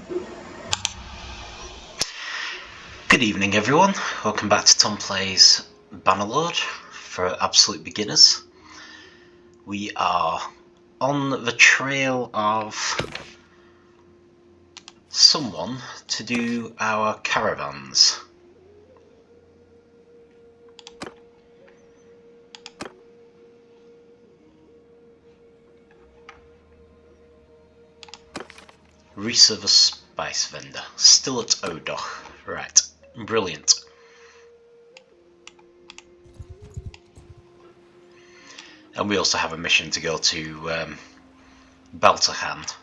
Good evening everyone, welcome back to Tom Plays Bannerlord for absolute beginners. We are on the trail of someone to do our caravans. Risa the Spicevendor, still at Odoch, right, brilliant. And we also have a mission to go to Beltahand.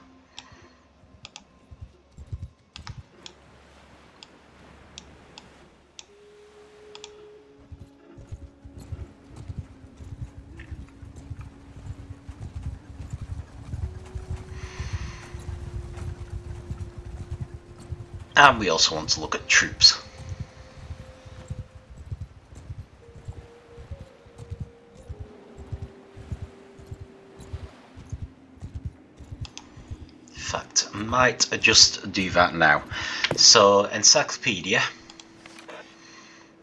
And we also want to look at troops. In fact, I might just do that now. So, encyclopaedia.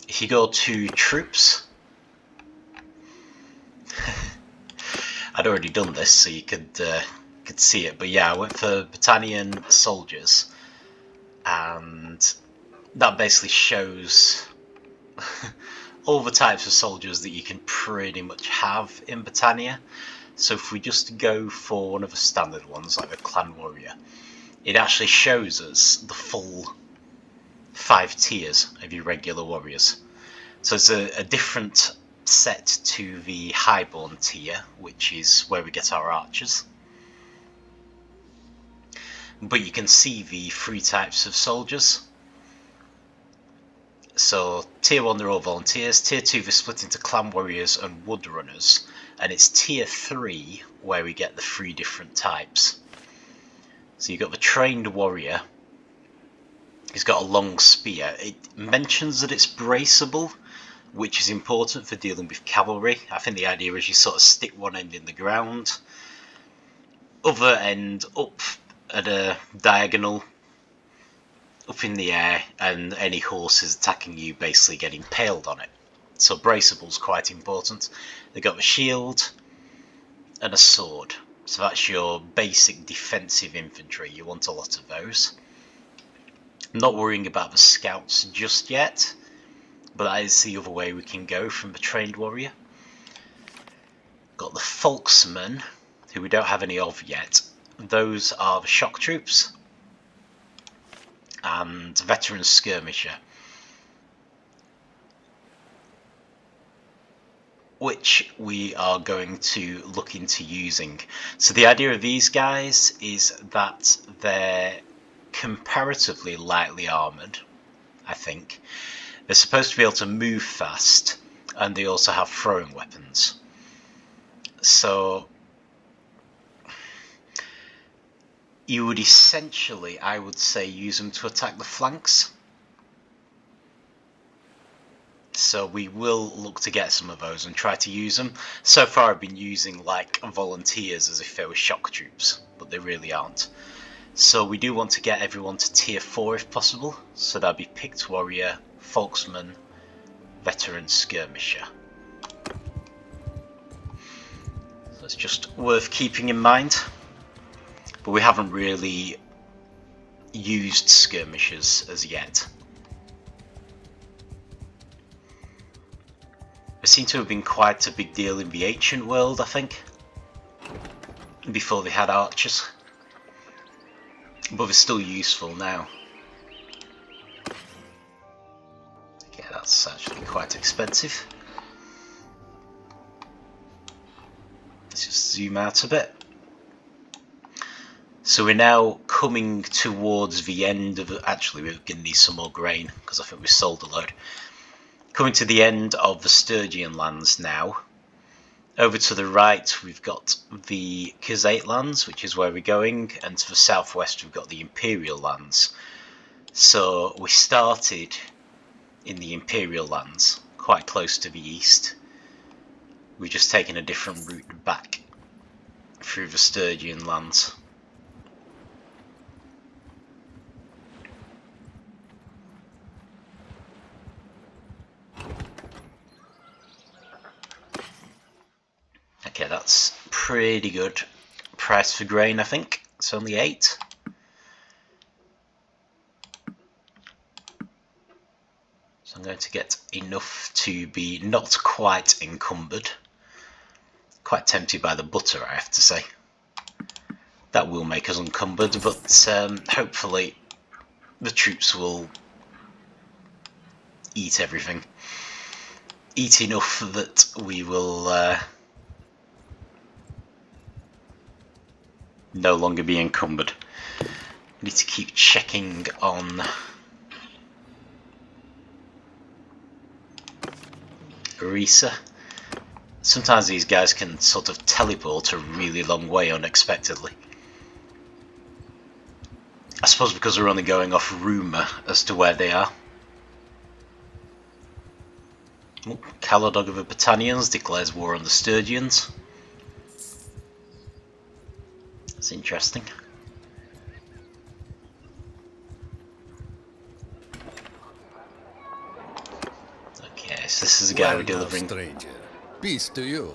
If you go to troops, I'd already done this so you could see it, but yeah, I went for Battanian soldiers, and that basically shows all the types of soldiers that you can pretty much have in Battania. So if we just go for one of the standard ones, like the clan warrior, it actually shows us the full 5 tiers of your regular warriors. So it's a different set to the highborn tier, which is where we get our archers. But you can see the 3 types of soldiers. So tier 1 they're all volunteers, tier 2 they're split into clan warriors and wood runners, and it's tier 3 where we get the 3 different types. So you've got the trained warrior. He's got a long spear. It mentions that it's braceable, which is important for dealing with cavalry. I think the idea is you sort of stick one end in the ground, other end up at a diagonal, up in the air, and any horses attacking you basically get impaled on it. So braceable's quite important. They've got the shield and a sword. So that's your basic defensive infantry. You want a lot of those. I'm not worrying about the scouts just yet, but that is the other way we can go from the trained warrior. Got the folksmen, who we don't have any of yet. Those are the shock troops and veteran skirmisher, which we are going to look into using. So the idea of these guys is that they're comparatively lightly armoured, I think. They're supposed to be able to move fast, and they also have throwing weapons. So you would essentially, I would say, use them to attack the flanks. So we will look to get some of those and try to use them. So far I've been using like volunteers as if they were shock troops, but they really aren't. So we do want to get everyone to tier 4 if possible. So that'd be picked warrior, folksman, veteran skirmisher. So it's just worth keeping in mind. But we haven't really used skirmishers as yet. They seem to have been quite a big deal in the ancient world, I think, before they had archers. But they're still useful now. Okay, that's actually quite expensive. Let's just zoom out a bit. So we're now coming towards the end of... Actually, we're going to need some more grain, because I think we've sold a load. Coming to the end of the Sturgian lands now. Over to the right we've got the Kuzait lands, which is where we're going, and to the southwest we've got the Imperial lands. So we started in the Imperial lands, quite close to the east. We've just taken a different route back through the Sturgian lands. pretty good price for grain, I think. It's only 8. So I'm going to get enough to be not quite encumbered. Quite tempted by the butter, I have to say. That will make us encumbered, but hopefully the troops will eat everything. Eat enough that we will no longer be encumbered. Need to keep checking on Risa. Sometimes these guys can sort of teleport a really long way unexpectedly. I suppose because we're only going off rumour as to where they are. Oh, Caladog of the Battanians declares war on the Sturgians. That's interesting. Okay, so this is a guy we're delivering. Stranger. Peace to you.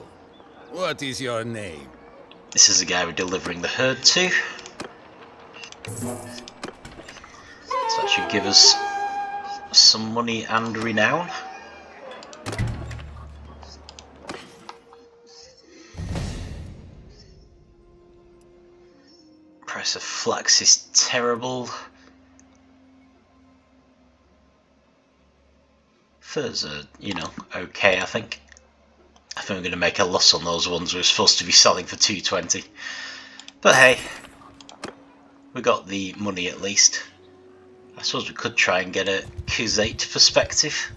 What is your name? This is the guy we're delivering the herd to. So that should give us some money and renown. Price of flax is terrible. Furs are, okay, I think. I think we're going to make a loss on those ones we're supposed to be selling for 220. But hey, we got the money at least. I suppose we could try and get a Kuzait perspective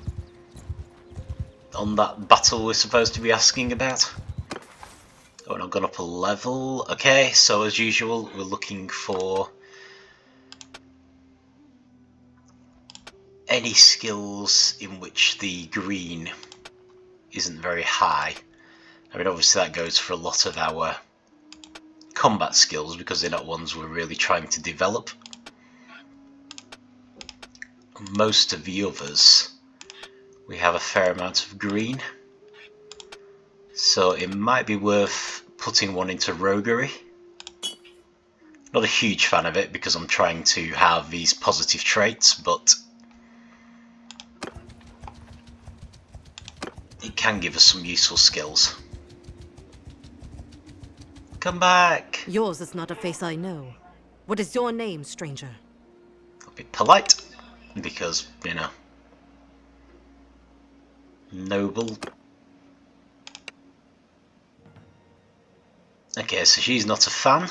on that battle we're supposed to be asking about. Oh, and I've gone up a level. Okay, so as usual, we're looking for any skills in which the green isn't very high. I mean, obviously that goes for a lot of our combat skills because they're not ones we're really trying to develop. Most of the others, we have a fair amount of green. So it might be worth putting one into roguery. Not a huge fan of it because I'm trying to have these positive traits, but it can give us some useful skills. Come back! Yours is not a face I know. What is your name, stranger? I'll be polite, because, noble. Okay, so she's not a fan.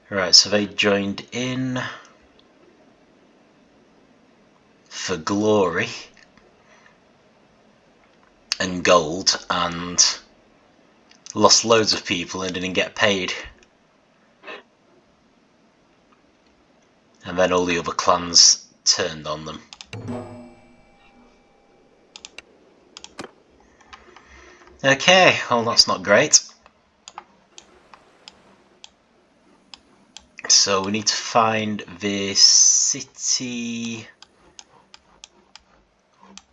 Right, so they joined in for glory and gold and lost loads of people and didn't get paid. And then all the other clans turned on them. Okay, well that's not great. So we need to find the city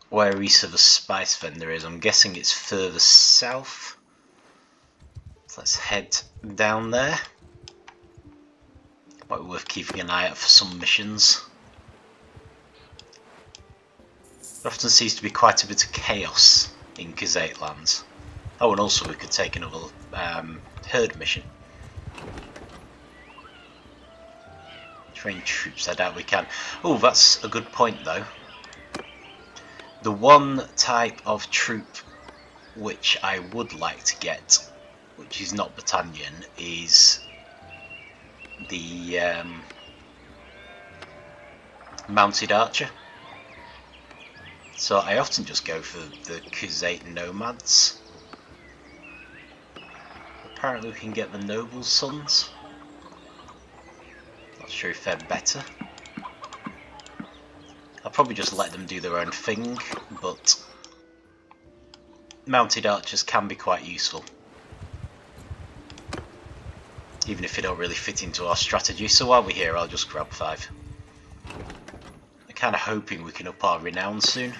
where Risa the Spicevendor is. I'm guessing it's further south. So let's head down there. Might be worth keeping an eye out for some missions. There often seems to be quite a bit of chaos in Kuzait lands. Oh, and also we could take another herd mission. Train troops, I doubt we can. Oh, that's a good point though. The one type of troop which I would like to get, which is not battalion, is the mounted archer. So I often just go for the Kuzait nomads. Apparently we can get the noble sons. Not sure if they're better. I'll probably just let them do their own thing, but mounted archers can be quite useful. Even if they don't really fit into our strategy. So while we're here, I'll just grab 5. Kind of hoping we can up our renown soon.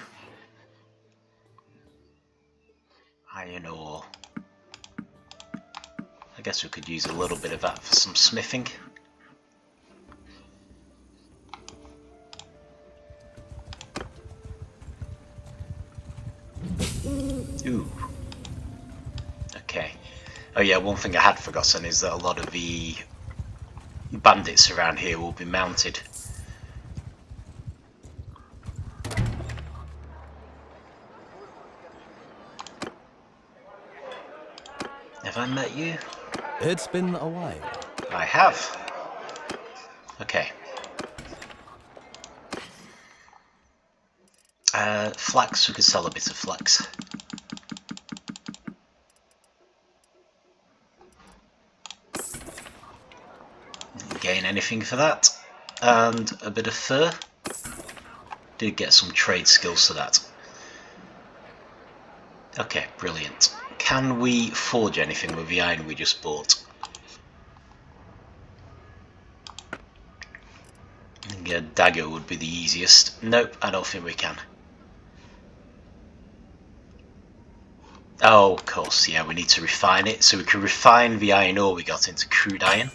Iron ore. I guess we could use a little bit of that for some smithing. Ooh. Okay. Oh yeah, one thing I had forgotten is that a lot of the bandits around here will be mounted. Have I met you? It's been a while. I have. Okay. Flax, we could sell a bit of flax. Gain anything for that. And a bit of fur. Did get some trade skills for that. Okay, brilliant. Can we forge anything with the iron we just bought? I think a dagger would be the easiest. Nope, I don't think we can. Oh, of course, yeah, we need to refine it. So we can refine the iron ore we got into crude iron.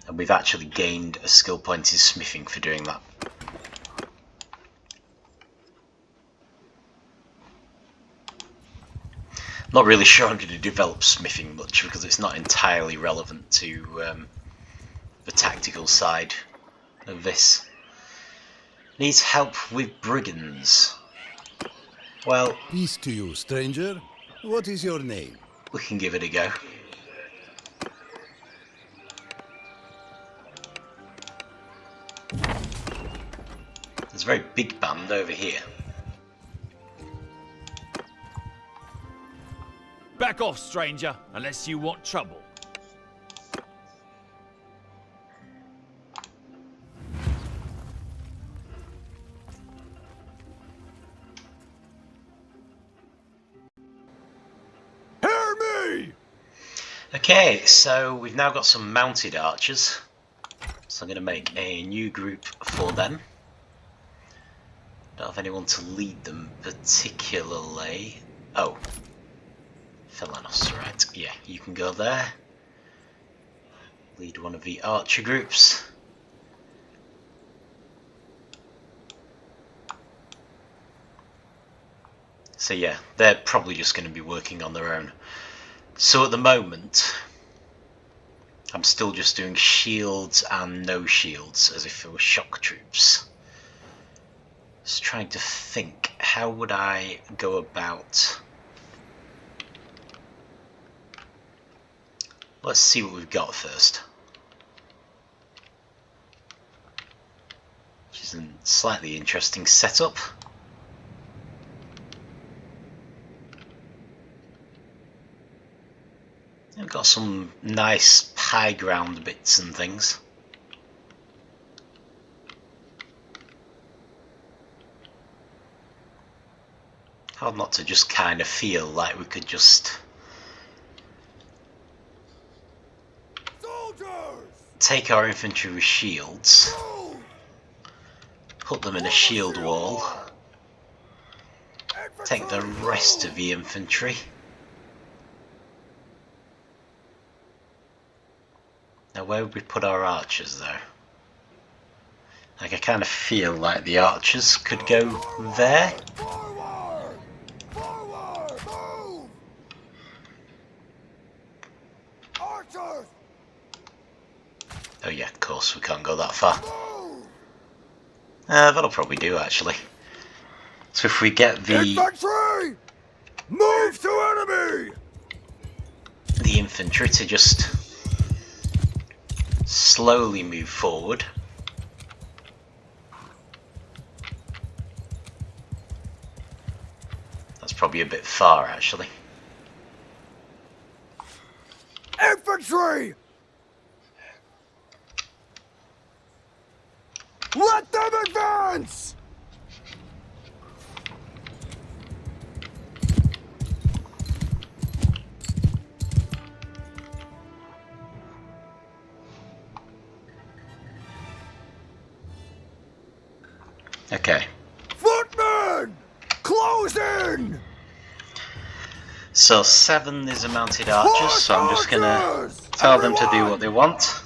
And we've actually gained a skill point in smithing for doing that. Not really sure I'm going to develop smithing much because it's not entirely relevant to the tactical side of this. Needs help with brigands. Well, Peace to you, stranger. What is your name? we can give it a go. There's a very big band over here. Back off, stranger, unless you want trouble. Hear me! Okay, so we've now got some mounted archers. So I'm going to make a new group for them. Don't have anyone to lead them particularly. Oh. Felanos, right. Yeah, you can go there. Lead one of the archer groups. So yeah, they're probably just going to be working on their own. So at the moment, I'm still just doing shields and no shields, as if it were shock troops. Just trying to think, how would I go about... Let's see what we've got first. Which is a slightly interesting setup. We've got some nice high ground bits and things. Hard not to just kind of feel like we could just take our infantry with shields, put them in a shield wall, take the rest of the infantry. Now where would we put our archers though? Like I kind of feel like the archers could go there. Oh yeah, of course, we can't go that far. That'll probably do, actually. So if we get the... Infantry! Move to enemy! The infantry to just slowly move forward. That's probably a bit far, actually. Infantry! Let them advance! Okay. Footmen! Close in! So 7 is a mounted archers, so I'm just gonna tell them to do what they want.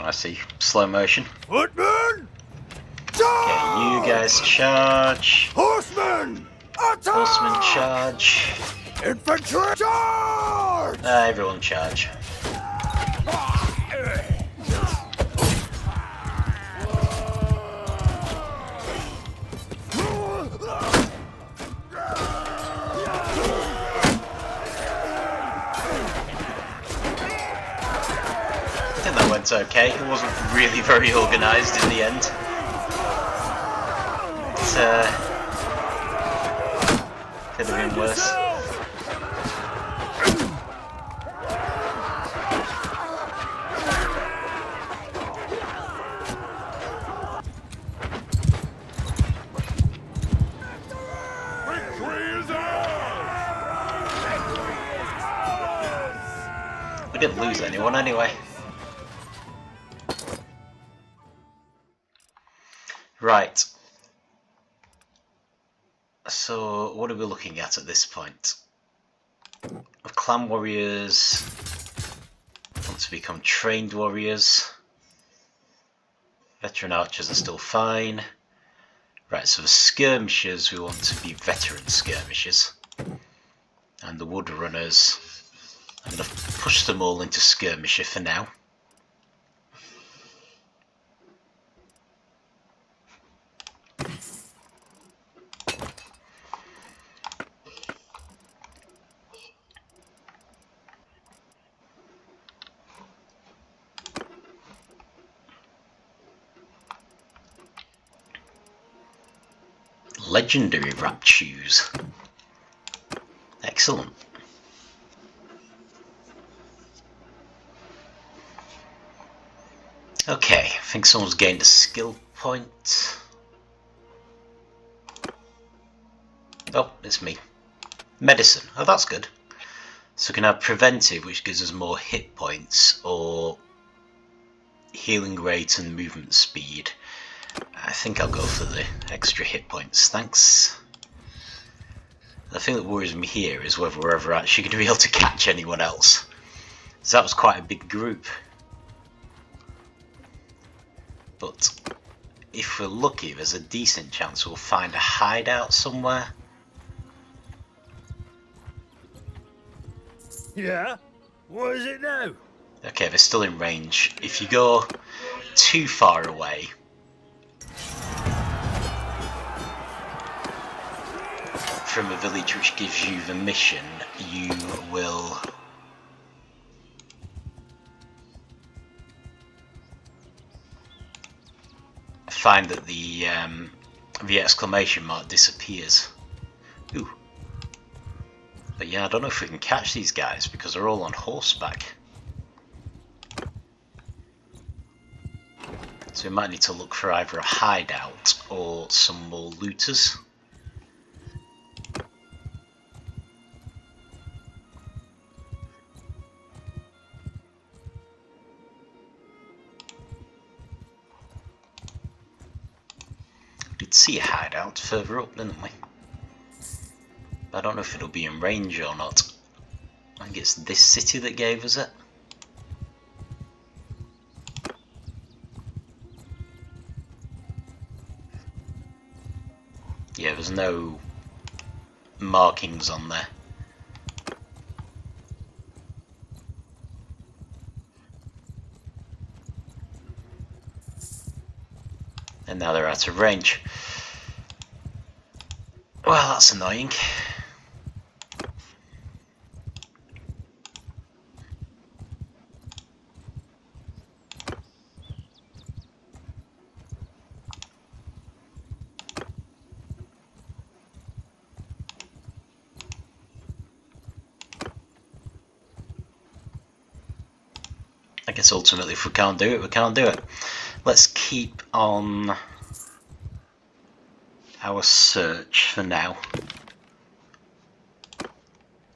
I see, slow motion. Footmen! Okay, you guys charge. Horsemen! Attack! Horsemen charge. Infantry! Charge! Everyone charge. I think that went okay. It wasn't really very organised in the end. Could have been worse. We didn't lose anyone anyway. Right. So, what are we looking at this point? Clan warriors want to become trained warriors. Veteran archers are still fine. Right, so the skirmishers, we want to be veteran skirmishers. And the wood runners, I'm going to push them all into skirmisher for now. Legendary wrapped shoes. Excellent. Okay, I think someone's gained a skill point. Oh, it's me. Medicine. Oh, that's good. So we can have preventive, which gives us more hit points, or healing rate and movement speed. I think I'll go for the extra hit points, thanks. The thing that worries me here is whether we're ever actually going to be able to catch anyone else. So that was quite a big group. But if we're lucky, there's a decent chance we'll find a hideout somewhere. Yeah? What is it now? Okay, they're still in range. If you go too far away, from a village which gives you the mission, you will find that the exclamation mark disappears. Ooh. But yeah, I don't know if we can catch these guys because they're all on horseback. So we might need to look for either a hideout or some more looters. See a hideout further up, didn't we? I don't know if it'll be in range or not. I think it's this city that gave us it. Yeah, there's no markings on there. And now they're out of range. Well, that's annoying. I guess ultimately if we can't do it, we can't do it. Let's keep on our search for now.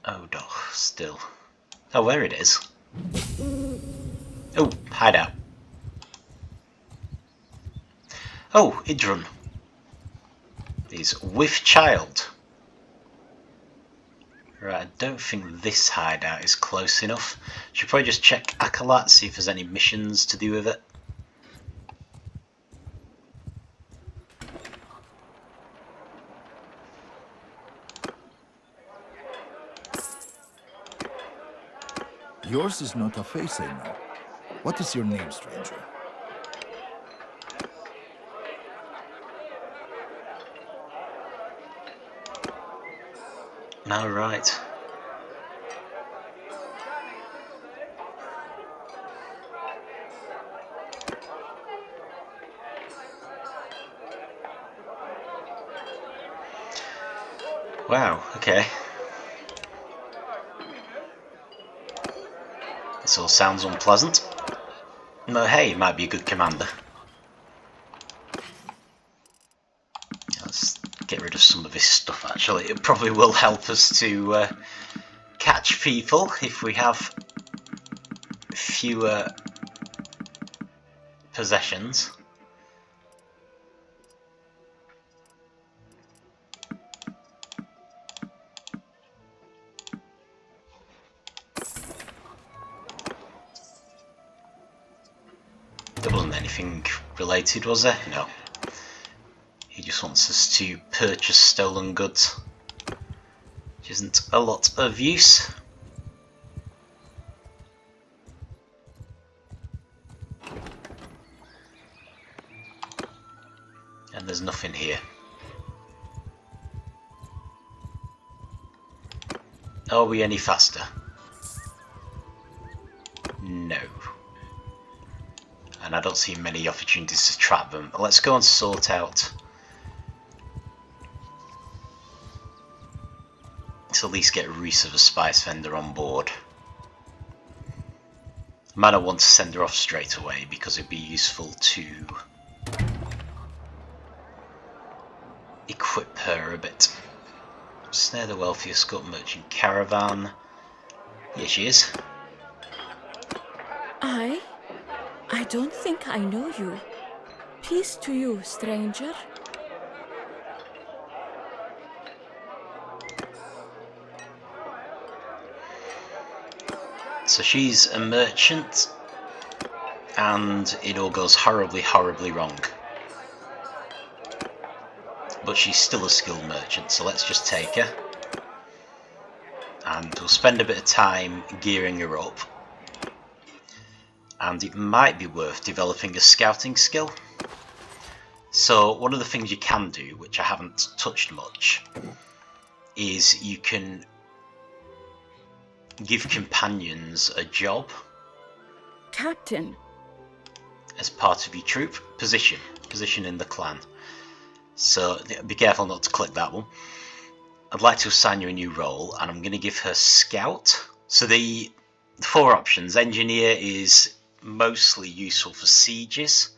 Oh, doch, still. Oh, there it is. Oh, hideout. Oh, Idrun is with child. Right, I don't think this hideout is close enough. Should probably just check Acolyte, see if there's any missions to do with it. Yours is not a face I know. What is your name, stranger? All right. Wow, okay. This all sounds unpleasant. No, hey, he might be a good commander. Let's get rid of some of this stuff, actually. It probably will help us to catch people if we have fewer possessions. There wasn't anything related, was there? No. He just wants us to purchase stolen goods, which isn't a lot of use. And there's nothing here. Are we any faster? No. And I don't see many opportunities to trap them. Let's go and sort out. Let's at least get Risa the Spicevendor on board. I might not want to send her off straight away because it'd be useful to equip her a bit. Snare the wealthy escort merchant caravan. Here she is. I don't think I know you. Peace to you, stranger. So she's a merchant, and it all goes horribly, horribly wrong. But she's still a skilled merchant, so let's just take her. And we'll spend a bit of time gearing her up. And it might be worth developing a scouting skill. So one of the things you can do, which I haven't touched much, is you can give companions a job. Captain. As part of your troop. Position in the clan. So be careful not to click that one. I'd like to assign you a new role, and I'm going to give her Scout. So the four options. Engineer is mostly useful for sieges.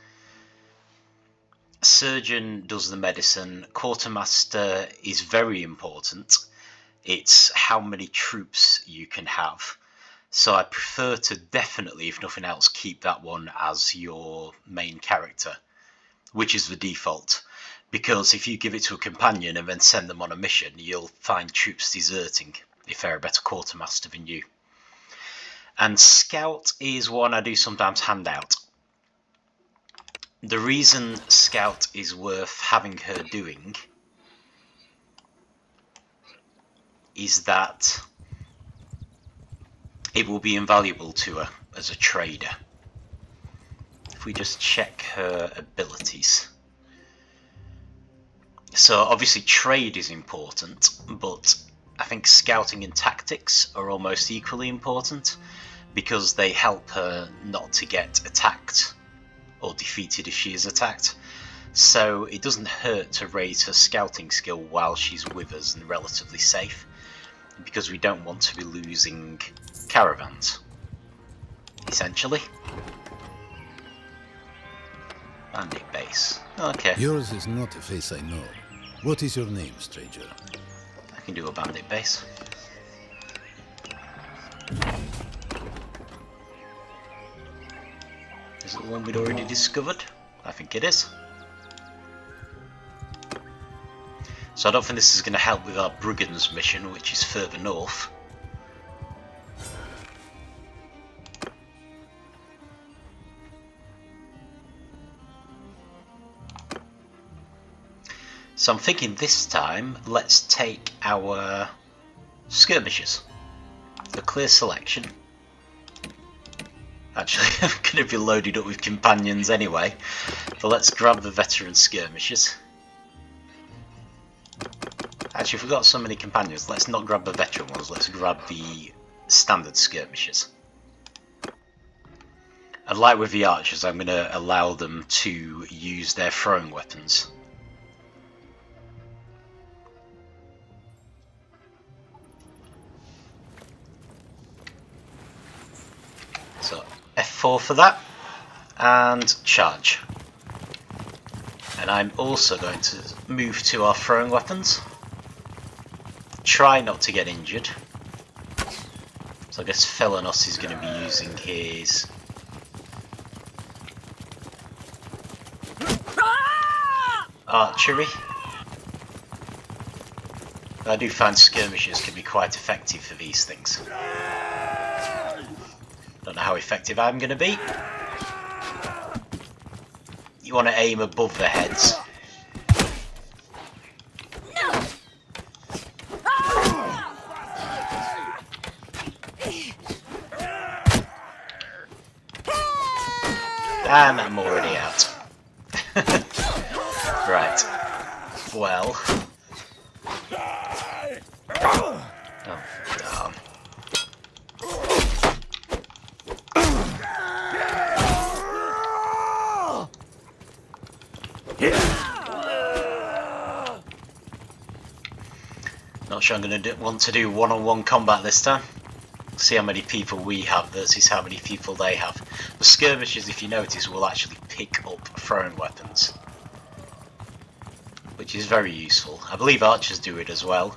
Surgeon does the medicine. Quartermaster is very important. It's how many troops you can have. So I prefer to definitely, if nothing else, keep that one as your main character, which is the default. Because if you give it to a companion and then send them on a mission, you'll find troops deserting if they're a better quartermaster than you. And Scout is one I do sometimes hand out. The reason Scout is worth having her doing is that it will be invaluable to her as a trader. If we just check her abilities. So obviously trade is important, but I think scouting and tactics are almost equally important because they help her not to get attacked or defeated if she is attacked. So it doesn't hurt to raise her scouting skill while she's with us and relatively safe, because we don't want to be losing caravans, essentially. Bandit base. Okay, Yours is not a face I know. What is your name, stranger? I can do a bandit base. Is it the one we'd already discovered? I think it is. So I don't think this is going to help with our Brigands mission, which is further north. So I'm thinking this time, let's take our Skirmishers. The clear selection. Actually, I'm going to be loaded up with companions anyway, but let's grab the veteran Skirmishers. Actually, if we've got so many companions, let's not grab the veteran ones, let's grab the standard Skirmishers. And like with the archers, I'm going to allow them to use their throwing weapons. So F4 for that, and charge. And I'm also going to move to our throwing weapons. Try not to get injured. So I guess Felanos is going to be using his... archery. I do find skirmishers can be quite effective for these things. Don't know how effective I'm going to be. You want to aim above their heads. And I'm already out. Right. Well. Oh, damn. Not sure I'm going to want to do one-on-one combat this time. See how many people we have versus how many people they have. The skirmishers, if you notice, will actually pick up throwing weapons, which is very useful. I believe archers do it as well,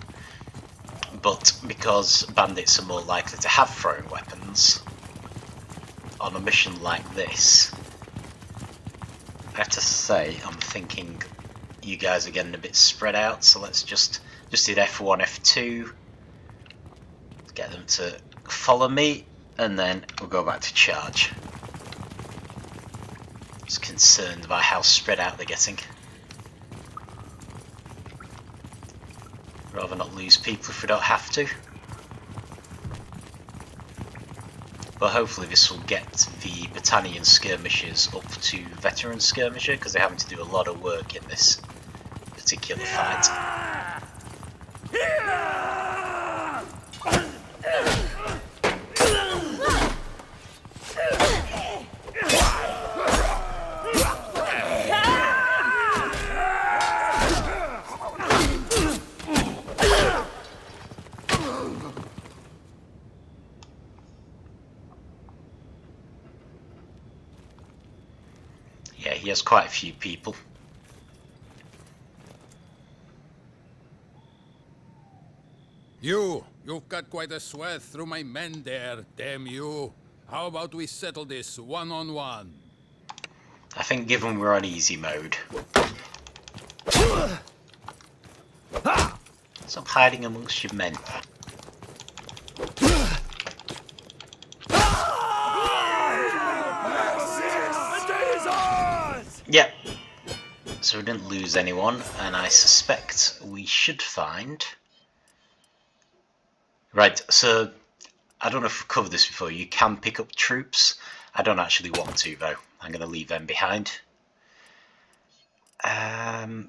but because bandits are more likely to have throwing weapons on a mission like this, I have to say I'm thinking you guys are getting a bit spread out, so let's just hit F1, F2, get them to follow me, and then we'll go back to charge. Just concerned about how spread out they're getting. Rather not lose people if we don't have to. But hopefully this will get the battalion skirmishers up to veteran skirmisher, because they're having to do a lot of work in this particular fight. Yeah, he has quite a few people. You've cut quite a swath through my men there, damn you. How about we settle this one-on-one? I think given we're on easy mode. Stop hiding amongst your men. Yep. So we didn't lose anyone, and I suspect we should find... Right, so I don't know if we've covered this before. You can pick up troops. I don't actually want to, though. I'm going to leave them behind.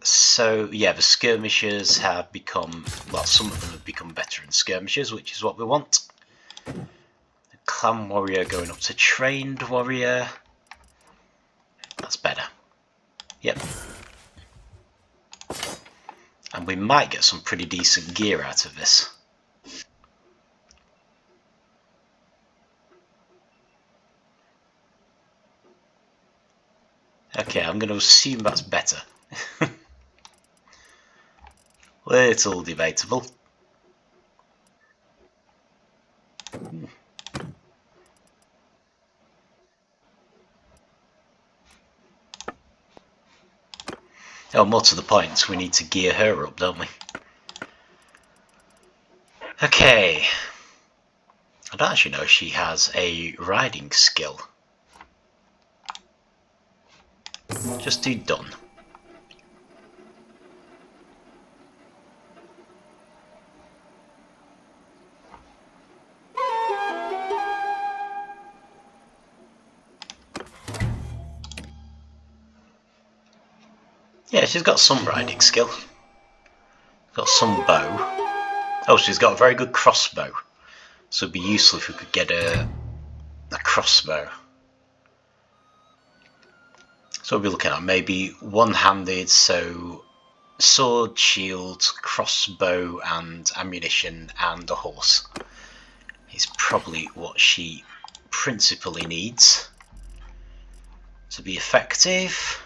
So yeah, the skirmishers have become, well, some of them have become veteran skirmishers, which is what we want. The clan warrior going up to trained warrior. That's better. Yep. And we might get some pretty decent gear out of this. Okay, I'm going to assume that's better. Little debatable. Oh, more to the point, we need to gear her up, don't we? Okay. I don't actually know if she has a riding skill. Just do done. Yeah, she's got some riding skill. Got some bow. Oh, she's got a very good crossbow. So it'd be useful if we could get a crossbow. So we'll be looking at maybe one-handed, so sword, shield, crossbow and ammunition and a horse is probably what she principally needs to be effective.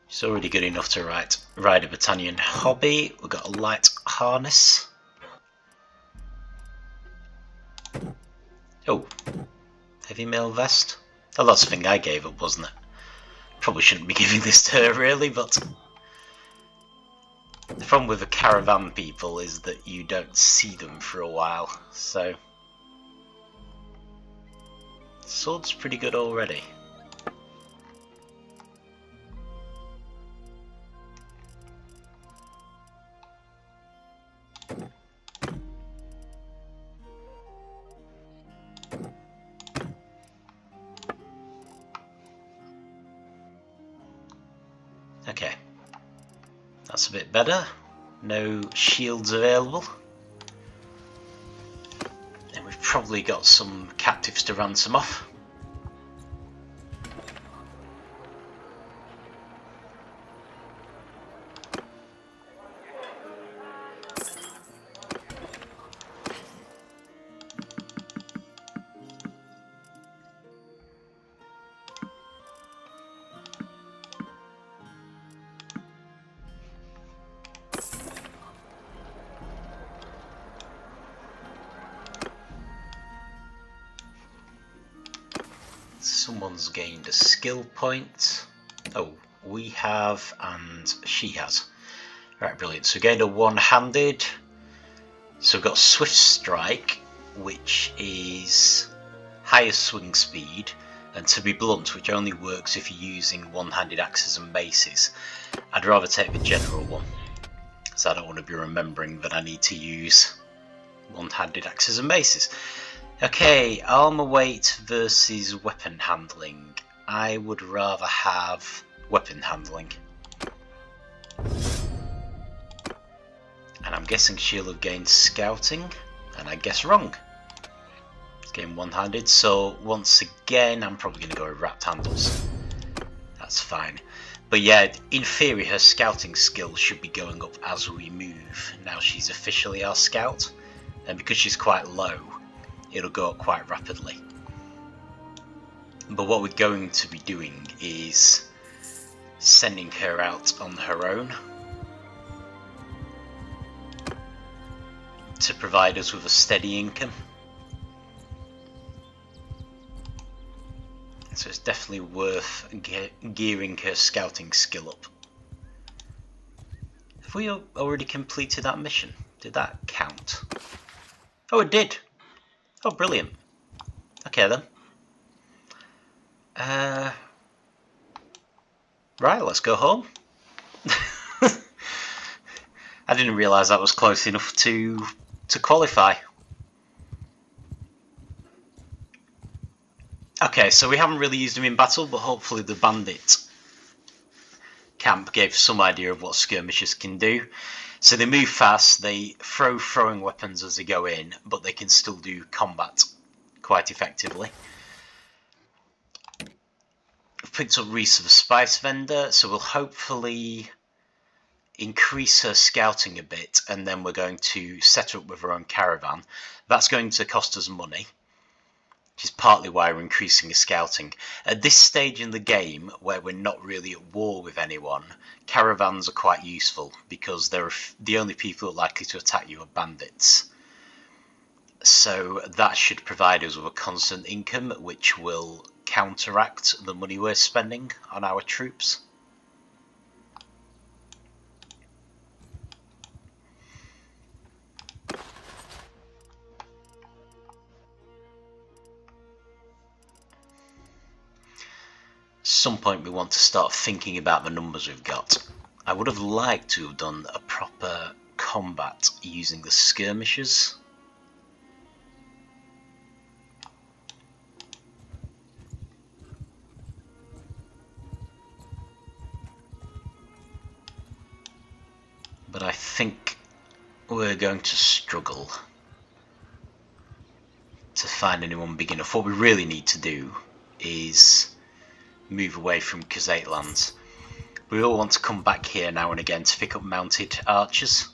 She's already good enough to ride a Battanian hobby. We've got a light harness. Oh, heavy mail vest. Oh, that's the thing I gave up, wasn't it? Probably shouldn't be giving this to her really, but the problem with the caravan people is that you don't see them for a while, so sword's pretty good already. Okay, that's a bit better. No shields available. And we've probably got some captives to ransom off. Someone's gained a skill point. Oh, we have and she has. Right, brilliant. So we gained a one-handed. So we've got Swift Strike, which is higher swing speed, and To Be Blunt, which only works if you're using one-handed axes and maces. I'd rather take the general one, so I don't want to be remembering that I need to use one-handed axes and maces. Okay, armor weight versus weapon handling. I would rather have weapon handling. And I'm guessing she'll have gained scouting, and I guess wrong. It's gained one-handed, so once again I'm probably going to go with wrapped handles. That's fine. But yeah, in theory her scouting skills should be going up as we move. Now she's officially our scout, and because she's quite low, it'll go up quite rapidly. But what we're going to be doing is sending her out on her own to provide us with a steady income. So it's definitely worth gearing her scouting skill up. Have we already completed that mission? Did that count? Oh, it did! Oh, brilliant. Okay then. Right, let's go home. I didn't realise that was close enough to qualify. Okay, so we haven't really used them in battle, but hopefully the bandit camp gave some idea of what skirmishers can do. So they move fast, they throw throwing weapons as they go in, but they can still do combat quite effectively. We've picked up Risa the Spicevendor, so we'll hopefully increase her scouting a bit, and then we're going to set her up with her own caravan. That's going to cost us money. which is partly why we're increasing the scouting. At this stage in the game, where we're not really at war with anyone, caravans are quite useful, because they're the only people likely to attack you are bandits. So that should provide us with a constant income, which will counteract the money we're spending on our troops. At some point we want to start thinking about the numbers we've got. I would have liked to have done a proper combat using the skirmishers. But I think we're going to struggle to find anyone big enough. What we really need to do is move away from Kuzait lands. We all want to come back here now and again to pick up mounted archers,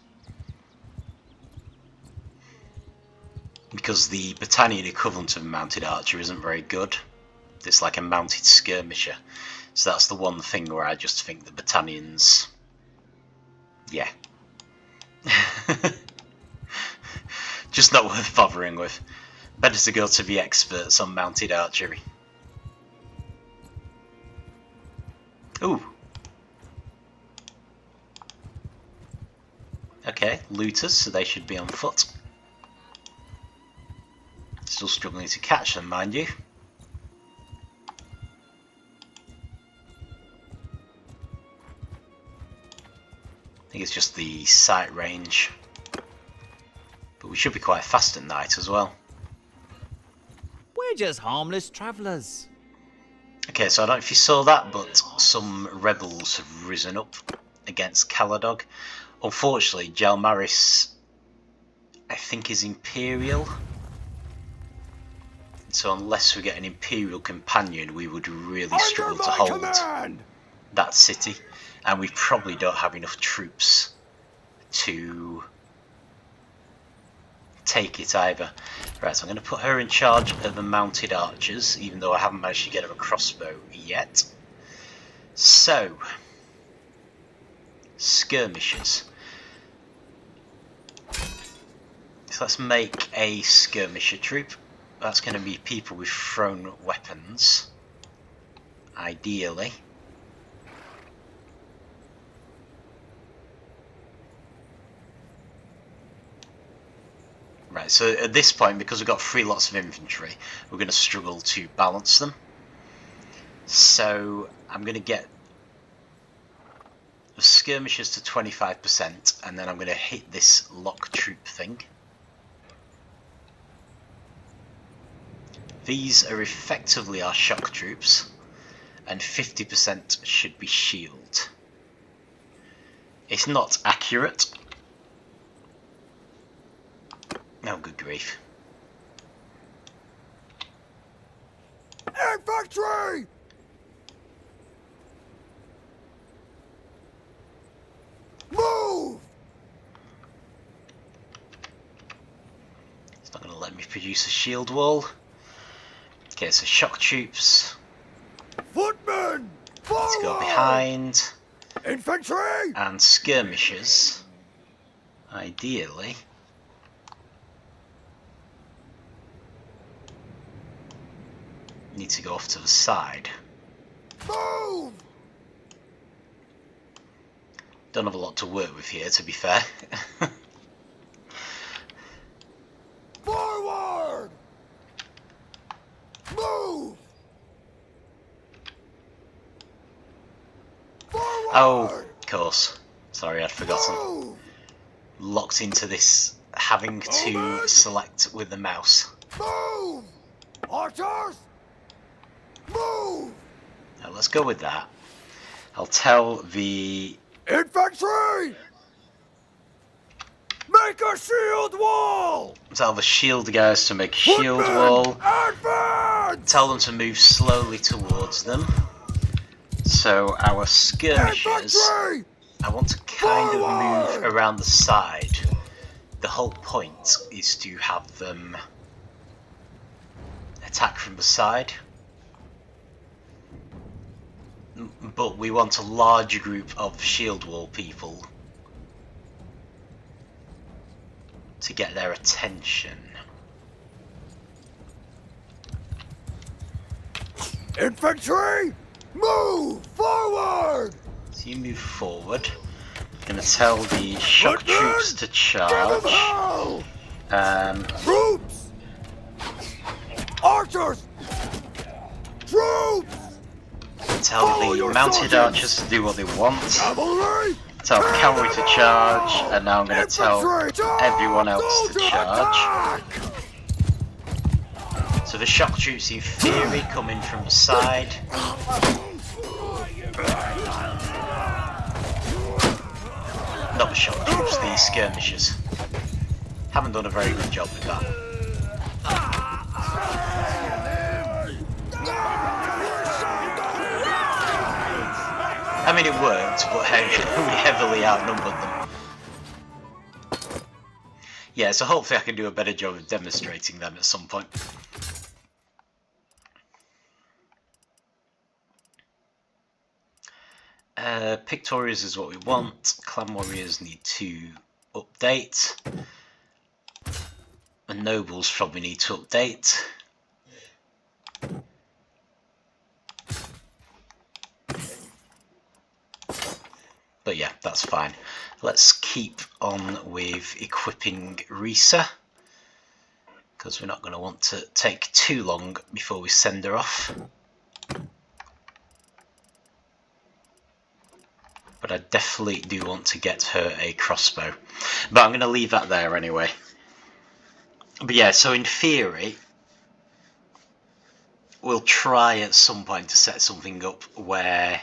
because the battalion equivalent of a mounted archer isn't very good. It's like a mounted skirmisher. So that's the one thing where I just think the battalions, yeah, just not worth bothering with. Better to go to the experts on mounted archery. Ooh. Okay, looters, so they should be on foot. Still struggling to catch them, mind you. I think it's just the sight range. But we should be quite fast at night as well. We're just harmless travellers. Okay, so I don't know if you saw that, but some rebels have risen up against Caladog. Unfortunately, Jalmarys, I think, is Imperial. So unless we get an Imperial companion, we would really struggle to hold that city. And we probably don't have enough troops to take it either. Right, so I'm going to put her in charge of the mounted archers, even though I haven't managed to get her a crossbow yet. So, skirmishers. So let's make a skirmisher troop. That's going to be people with thrown weapons, ideally. Right, so at this point, because we've got 3 lots of infantry, we're going to struggle to balance them. So I'm going to get the skirmishers to 25%, and then I'm going to hit this lock troop thing. These are effectively our shock troops, and 50% should be shield. It's not accurate. Oh, good grief. Infantry! Move! It's not going to let me produce a shield wall. Okay, so shock troops. Footmen! Forward! Let's go behind. Infantry! And skirmishers, ideally. Need to go off to the side. Move! Don't have a lot to work with here, to be fair. Forward! Move! Forward! Oh, of course. Sorry, I'd forgotten. Move! Locked into this having to select with the mouse. Move! Archers! Move! Now let's go with that. I'll tell the... Infantry! Make a shield wall! Tell the shield guys to make a shield Footmen, wall. advance! Tell them to move slowly towards them. So our skirmishers, Infantry! I want to kind of Forward! move around the side. The whole point is to have them attack from the side. But we want a large group of shield wall people to get their attention. Infantry, move forward! So you move forward. I'm going to tell the shock troops to charge. Troops! Archers! Troops! Tell the mounted archers to do what they want. Cavalry! Tell the cavalry to charge, and now I'm going to tell everyone else to charge. So the shock troops in theory come in from the side. Not the shock troops, the skirmishers. Haven't done a very good job with that. I mean, it worked, but hey, we heavily outnumbered them. Yeah, so hopefully I can do a better job of demonstrating them at some point. Picked warriors is what we want. Clan warriors need to update. And nobles probably need to update. But yeah, that's fine. Let's keep on with equipping Risa, because we're not going to want to take too long before we send her off. But I definitely do want to get her a crossbow. But I'm going to leave that there anyway. But yeah, so in theory, we'll try at some point to set something up where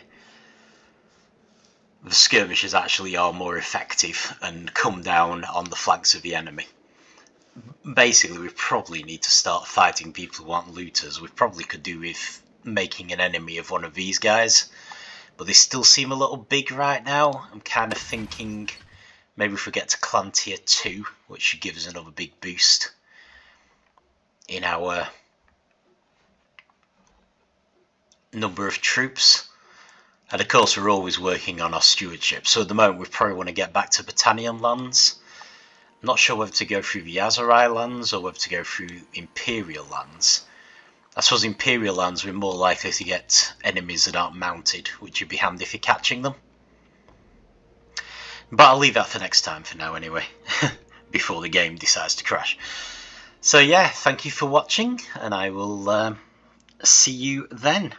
the skirmishers actually are more effective and come down on the flanks of the enemy. Basically, we probably need to start fighting people who want looters. We probably could do with making an enemy of one of these guys. But they still seem a little big right now. I'm kind of thinking maybe if we get to clan tier 2, which should give us another big boost in our number of troops. And of course we're always working on our stewardship. So at the moment we probably want to get back to Battanian lands. I'm not sure whether to go through the Azerai lands or whether to go through Imperial lands. I suppose Imperial lands we're more likely to get enemies that aren't mounted, which would be handy for catching them. But I'll leave that for next time for now anyway, before the game decides to crash. So yeah, thank you for watching, and I will see you then.